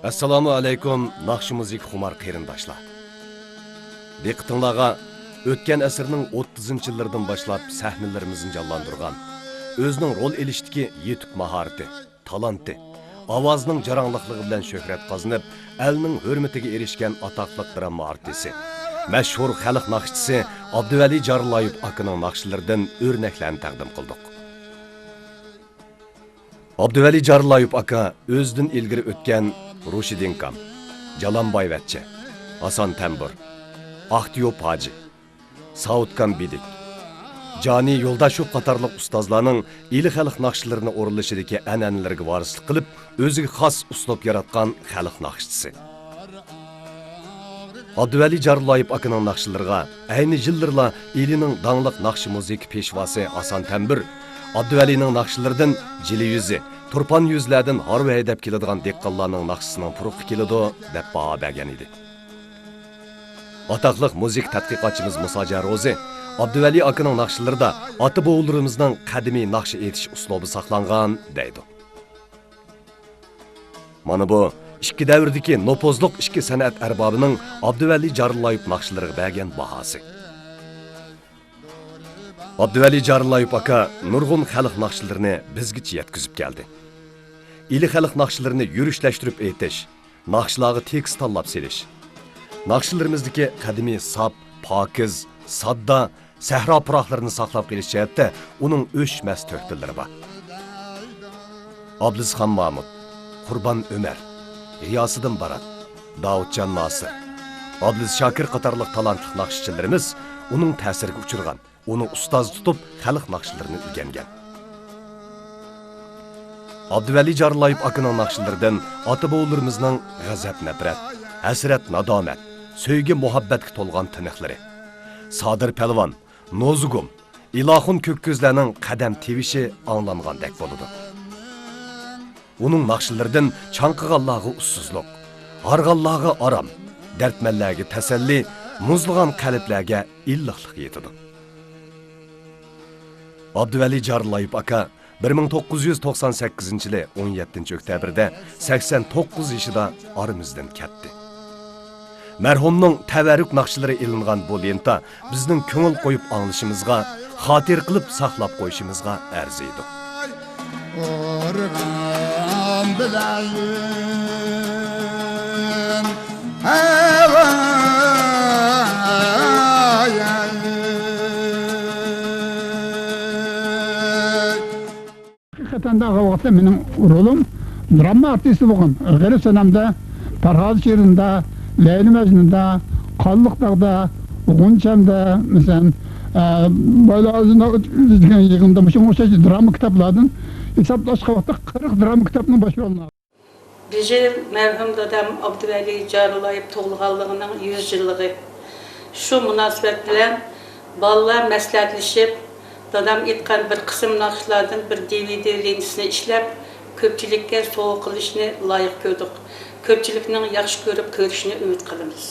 Assalomu alaykum, naqshi muzik xumar qarindoshlar. Diqqatingizga o'tgan asrning 30-yillardan boshlab sahnalarimizni jonlantirgan, o'zining rol elishdagi yetuk mahorati, talanti, ovozining jarangliqligi bilan shuhrat qozonib, elning hurmatiga erishgan atoqli drama artisti, mashhur xalq naqshchisi Abduvali Jarlayib akaning naqshlaridan o'rnaklarni taqdim qildik. Abduvali Jarlayib aka o'zidan ilgari o'tgan Rushidinkam, Jalanboyvachcha, Hasan Tambur, Axtiyop Hoji, Saudkan Bidik, Jani Yo'ldashev qatorliq ustozlarning ili xalq naqshlarini o'rinlashidagi an'analarga varislik qilib, o'ziga xos uslub yaratgan xalq naqshchisi. Abduvali Jarlayib akaning naqshlariga ayni yillarla elining dangliq naqshi muzik peshvosi Hasan Tambur Abduvalining naqshlaridan jili yuzi, turpan yuzlardan harva haydab keladigan dehqonlarning naqshisining puruq keladi deb baho bergan edi. Atoqliq muzik tadqiqotchimiz Musa Jarozi Abduvali akaning naqshlarida ota bovularimizning qadimiy naqsh etish uslubi saqlangan deydi. Mana bu ikki davrdagi nopozliq ikki san'at arbobining Abduvali Jarlayib naqshlariga bergan bahosi. Abduvali Jarlayib aka nurg'un xalq naqshlarini bizgacha yetkazib keldi. İli xalq naqshlarini yurishlashtirib aytish, naqshlarga tekst tanlab selish, naqshlarimizdagi qadimiy sap, pokiz, sadda, sahro puroqlarini saqlab qilish jihatda uning o'chmas to'xtallari bor. Abduzxon Mahmud, Qurbon Umar, G'iyosiddin Barat, Davudjon Nosir, Abduz Shokir qatorliq talantli naqshchilarimiz uning ta'siriga uchirgan, uni ustoz tutib xalq naqshlarini o'rgangan. Abduvali Jarlayib akaning naqshlaridan ota-bovularimizning g'azab nafrat, hasrat nadomat, sevgi muhabbatga to'lgan tiniqlari, Sodir Palvon, Nozugum, ilohun ko'k ko'zlarning qadam tevishi anglangandek bo'ladi. Uning naqshlaridan chanqig'anlarga ussizlik, g'arg'anlarga aram, dardmanlarga tasalli, muzlagan qalblarga illiqlik yetadi. Abduvali Jarlayib aka 1998 yili 17 oktyabrda 89 yoshida aramizdan ketdi. Marhumning tavarruk naqshlari ilingan bu lenta bizning ko'ngil qo'yib anglashimizga, xotir qilib saqlab qo'yishimizga arziydi. Organ bilan Hakikaten de o vakti benim rolum drama artisti bo'lgan. G'arib sanamda, Farhod she'rida, Leyli Majnun'da, Qalliqdag'da, G'unchamda, mesela böyle ağzına degan yig'inda o'sha drama kitoblardan hisoblashga vaqtda 40 drama kitobning bosh rolini. Bizim merhum dadam Abduvali Jarlayib tug'ilganligining 100 yilligi. Shu munosabat bilan bolalar maslahatlashib dadam aytgan bir qism naqshlardan bir DVD lensini ishlab ko'pchilikka sovg'a qilishni loyiq ko'rdik. Ko'pchilikning yaxshi ko'rib ko'rishini umid qilamiz.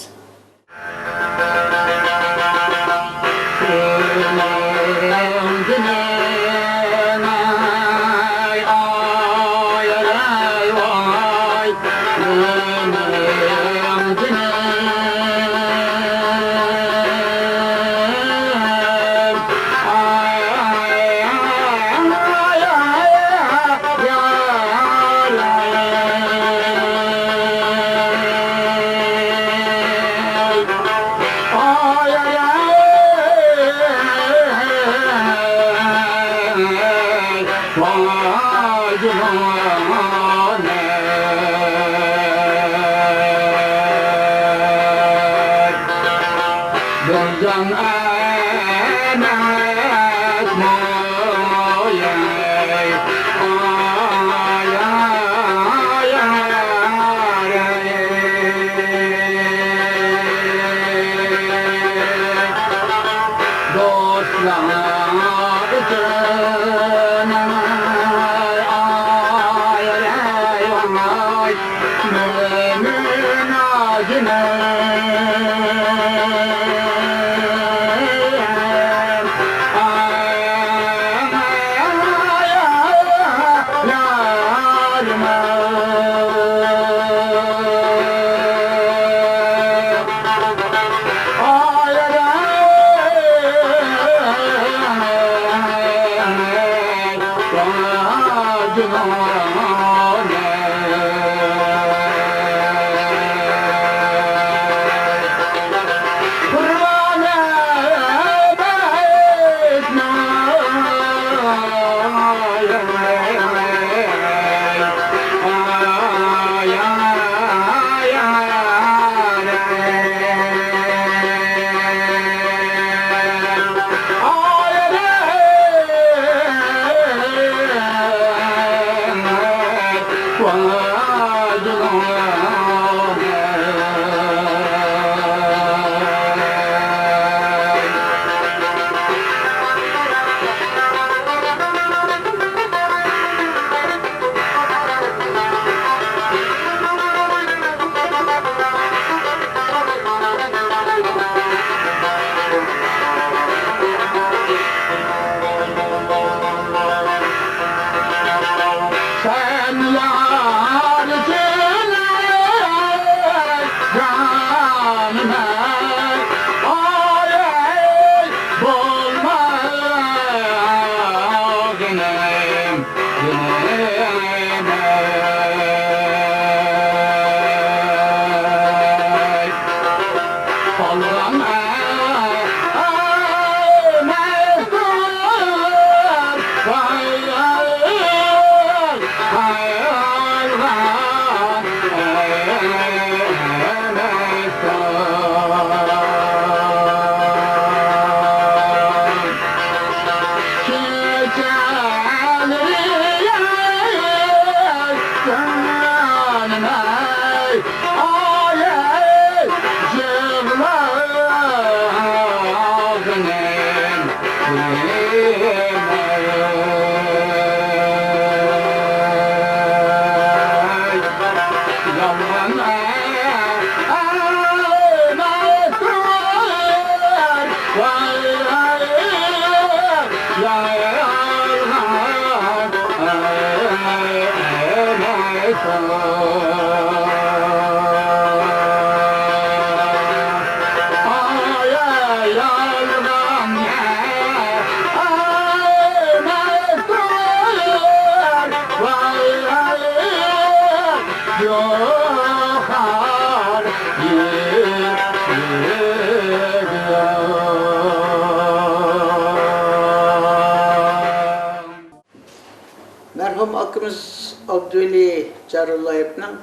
akımız Abdüveli Carullaev'nin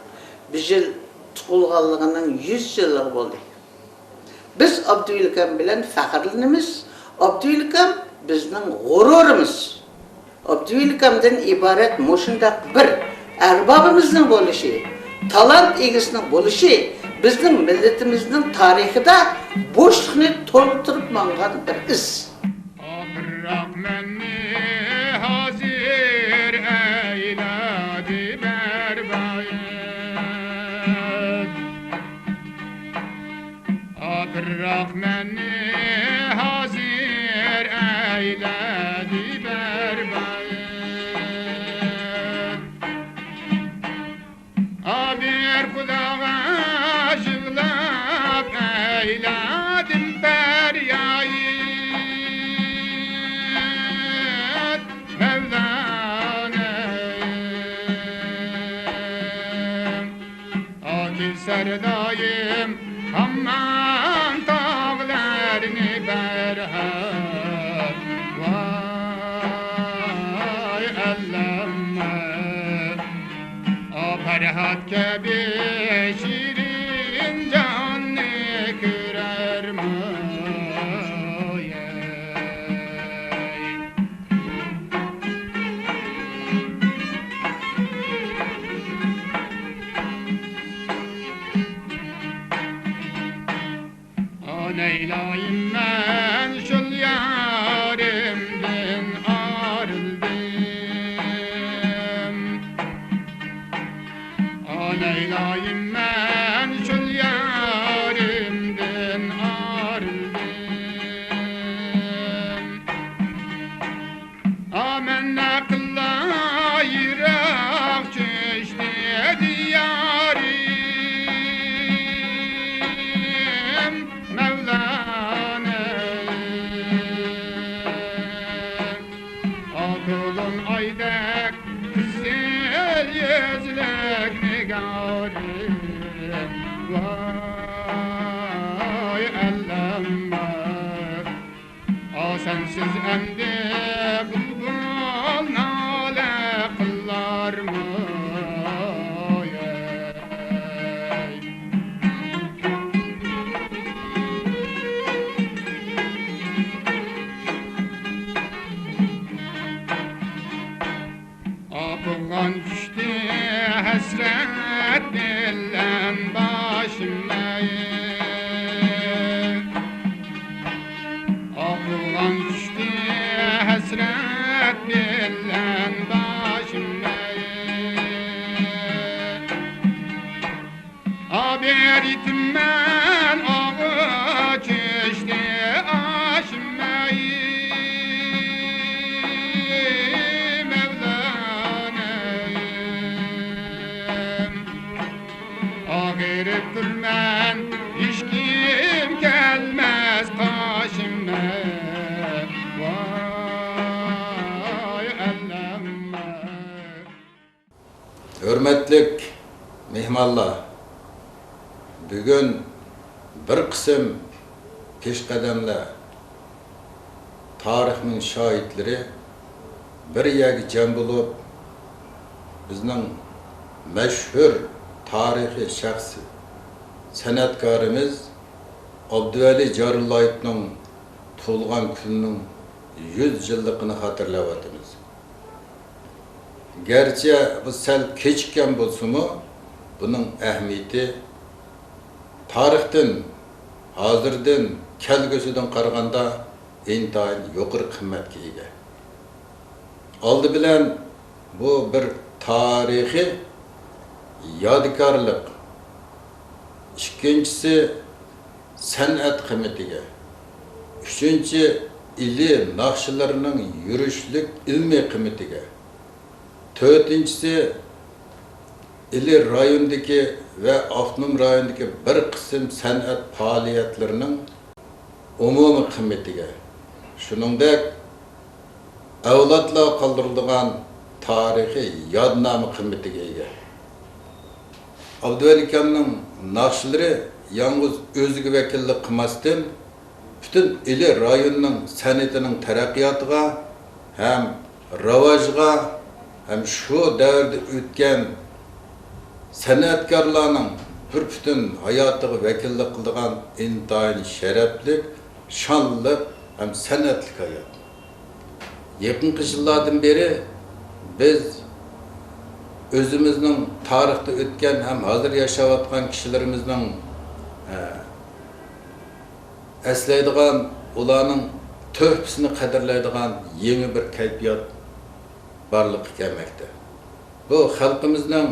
bir yıl tuğulğanlığının 100 yıllığı oldu. Biz Abdüvelikam bilen fəxirlenimiz, Abdüvelikam bizning g'ururimiz. Abdüvelikamdan ibaret moşundaq bir erbabimizning bo'lishi, talant egisining bo'lishi bizning millatimizning tarixida bo'shliqni to'ldirib mangan bir iz. hazır eyledi berbayet Abdurrahman'ı hazır eyledi berbayet Abir kulağa jığlap eyledim feryayet Mevlana'm Akil serdayım hamman tağlarını berhat Vay ellemme Ferhat gibi şirin canlı kürer mayey Aneylayım ben şul yarimden arıldım Aneylayım ben şul yarimden arıldım Amenna kılla yırak çeşti diyarim Mevlana'm Akulun aydek güzel yüzlük nigarim Vay ellemme O sensiz emdi bulbul nale kıllar mı Akılgan düştü hasret dillen başıma Akılgan düştü hasret dillen başıma Haber ettim ben ağı çeşti aşıma Ağırıp durman hiç kim gelmez karşıma Vay ellemme Hürmetlik mehmanlar, bugün bir kısım peshqadamlar, tarixning şahitleri bir yerga jam bo'lib, bizning mashhur tarixiy shaxsi san'atkorimiz Abduvali Jarullayevning tug'ilgan kunining 100 yilligini xotirlayapmiz. Gerçi bu sel kechikkan bo'lsa-mu, buning ahamiyati tarixdan, hozirdan, kelgusidan qaraganda intayin yuqori qimmatga ega. Oldi bilan bu bir tarixiy yodikorlik. İkincisi san'at qiymatiga. Üçüncü ilim naqshlarining yurishlik ilmiy qiymatiga. Dördüncüsü ili rayondagi ve avtonom rayondagi bir qism san'at faoliyatlarining umumiy qiymatiga. Shuningdek avlodlar qoldirilgan tarixiy yodnoma qiymatiga ega. Abduvalikamning naqshlari yalnız o'ziga vakillik qilmasdan bütün ili rayonning san'atining taraqqiyotiga ham ravojiga hem şu davrda o'tgan san'atkorlarning bir butun hayotiga vakillik qilgan intayin sharafli, shonli ham san'atli hayot. Yaqinqi yillardan beri biz o'zimizning tarixda o'tgan ham hozir yashayotgan kishilarimizning eslaydigan, ularning töhfisini qadrlaydigan yeni bir kayfiyat barlık gelmekte. Bu halkımızın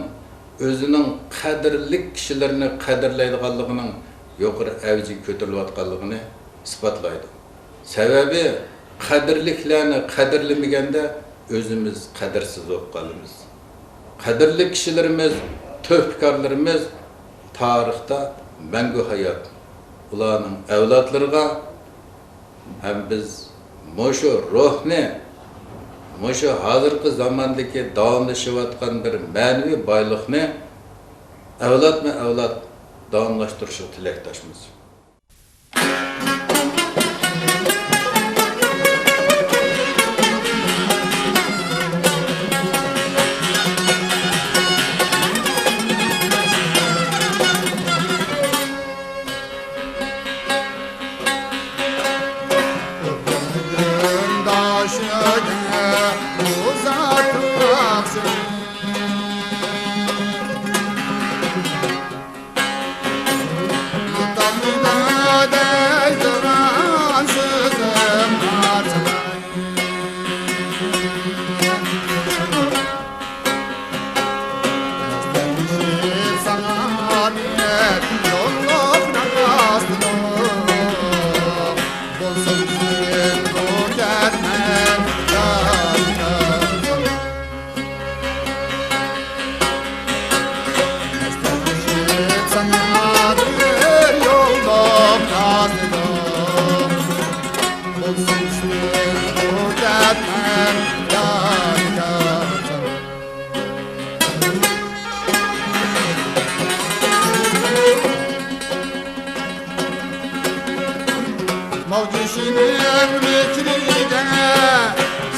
özünün qadrli kişilerini qadrlaydiganliginin yuqori avjiga ko'tarilayotganligini isbotlaydi. Sebebi qadrliklarni qadrlamaganda o'zimiz qadrsiz bo'lib qolamiz. Qadrli kishilarimiz, töhfkorlarimiz tarixda mangu hayot. Ularning avlodlariga hem biz moşu ruhni, moşu hazırki zamandaki davamlaşıvatkan bir manevi baylıkni evlat mı evlat davamlaştırışı tilektaşımız. Mavcuşinin mekrine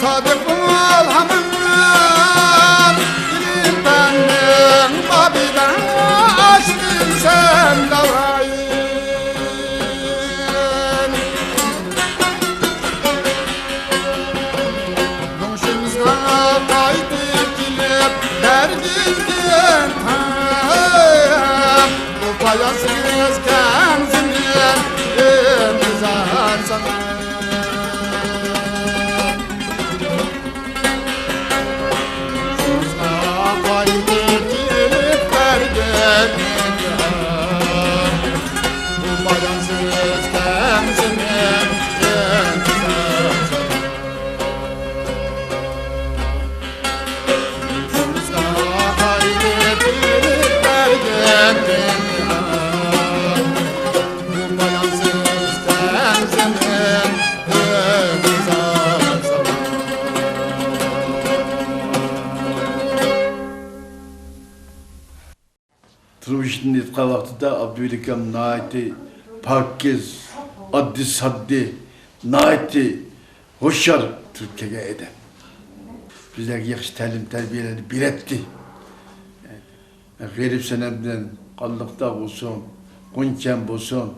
sadık ol hamam dilim benim babiden açtın sen davayın Komşumuza kaydık gelip derdizden tam Bu payasız kenzimden imtizar sana Komşumuza kaydık gelip derdizden Bu payasız kenzimden imtizar sana Komşumuza kaydık gelip derdizden Turmuşun etken vaktida Abdülhakim naiti pakiz, addi saddi, naiti hoşyar Türkiye'ye eden. Bizlerge yakışı talim terbiyelerini biletti. Garip senemden kallıkta olsun, kunken olsun,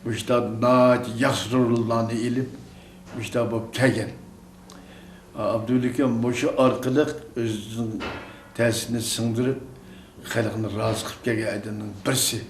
bu işte naiti yaksırırlarını ilip, bu işte bu kegen. Abdülhakim boşu arkalık özünün tesirini sındırıp, xalqni rozi qilib kelgan birisi.